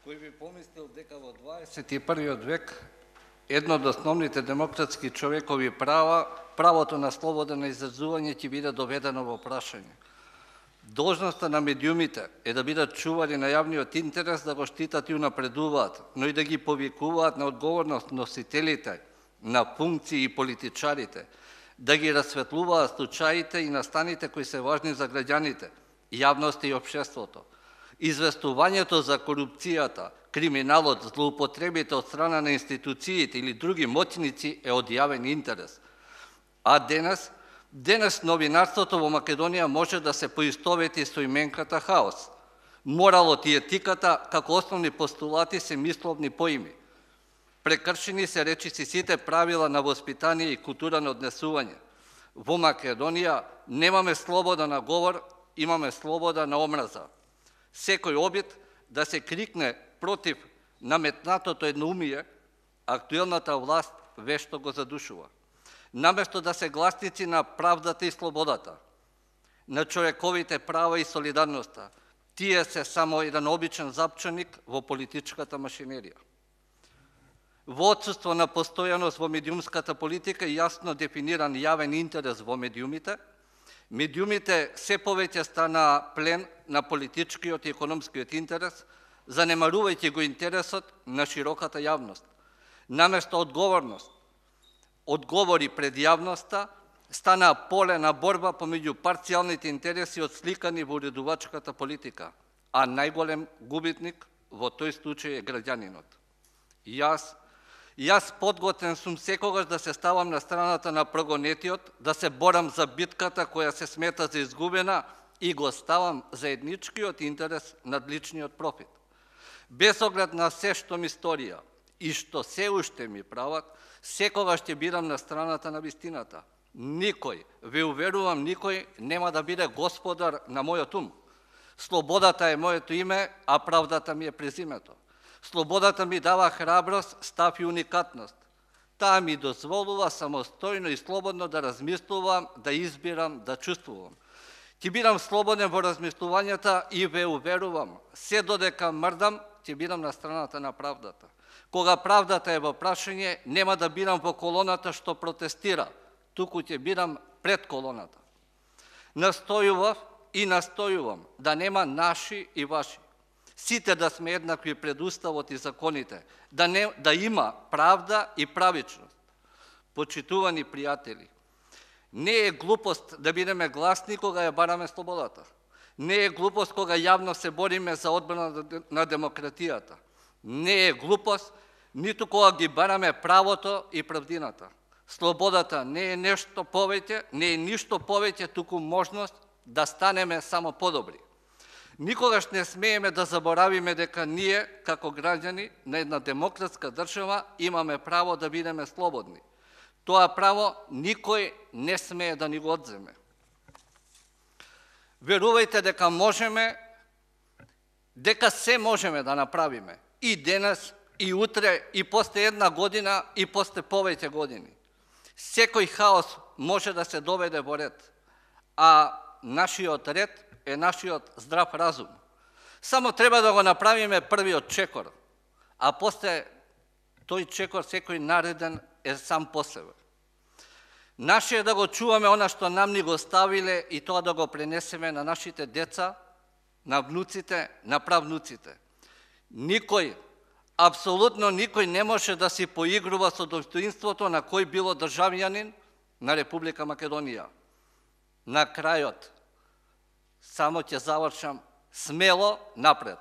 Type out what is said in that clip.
Кој би помислил дека во 21. век едно од основните демократски човекови права, правото на слободно изразување ќе биде доведено во прашање. Должноста на медиумите е да бидат чувари на јавниот интерес, да го штитат и унапредуваат, но и да ги повикуваат на одговорност носителите на функции и политичарите, да ги расветлуваат случаите и настаните кои се важни за граѓаните, јавноста и општеството. Известувањето за корупцијата, криминалот, злоупотребите од страна на институциите или други моćници е од јавен интерес. А денес новинарството во Македонија може да се поистовети со именката хаос. Моралот и етиката како основни постулати се мисловни поими. Прекршени се речиси сите правила на воспитание и култура на однесување. Во Македонија немаме слобода на говор, имаме слобода на омраза. Секој обид да се крикне против наметнатото едноумие, актуелната власт вешто го задушува. Наместо да се гласници на правдата и слободата, на човековите права и солидарноста, тие се само еден обичен запчаник во политичката машинерија. Во отсуство на постојаност во медиумската политика и јасно дефиниран јавен интерес во медиумите, медиумите се повеќе стана плен на политичкиот и економскиот интерес, занемарувајќи го интересот на широката јавност. Наместо одговори пред јавноста, стана поле на борба помеѓу парцијалните интереси отсликани во уредувачката политика, а најголем губитник во тој случај е граѓанинот. Јас подготвен сум секогаш да се ставам на страната на прогонетиот, да се борам за битката која се смета за изгубена и го ставам заедничкиот интерес над личниот профит. Без оглед на се што ми сторија и што се уште ми прават, секогаш ќе бидам на страната на вистината. Никој, ве уверувам, никој нема да биде господар на мојот ум. Слободата е моето име, а правдата ми е презимето. Слободата ми дава храброст, став и уникатност. Таа ми дозволува самостојно и слободно да размислувам, да избирам, да чувствувам. Ќе бидам слободен во размислувањата и ве уверувам, се додека мрдам, ќе бидам на страната на правдата. Кога правдата е во прашање, нема да бидам во колоната што протестира, туку ќе бидам пред колоната. Настојувам да нема наши и ваши. Сите да сме еднакви пред уставот и законите, да има правда и правичност. Почитувани пријатели, не е глупост да бидеме гласни кога ја бараме слободата. Не е глупост кога јавно се бориме за одбрана на демократијата. Не е глупост ниту кога ги бараме правото и правдината. Слободата не е нешто повеќе, не е ништо повеќе, туку можност да станеме само подобри. Никогаш не смееме да заборавиме дека ние, како граѓани на една демократска држава, имаме право да бидеме слободни. Тоа право никој не смее да ни го одземе. Верувајте дека можеме, дека се можеме да направиме. И денес, и утре, и после една година, и после повеќе години. Секој хаос може да се доведе во ред, а нашиот ред е нашиот здрав разум. Само треба да го направиме првиот чекор, а после тој чекор секој нареден е сам по себе. Наше е да го чуваме она што нам ни го ставиле и тоа да го пренесеме на нашите деца, на внуците, на правнуците. Никој, апсолутно никој не може да си поигрува со достоинството на кој било државјанин на Република Македонија. На крајот, само ќе завршам смело напред.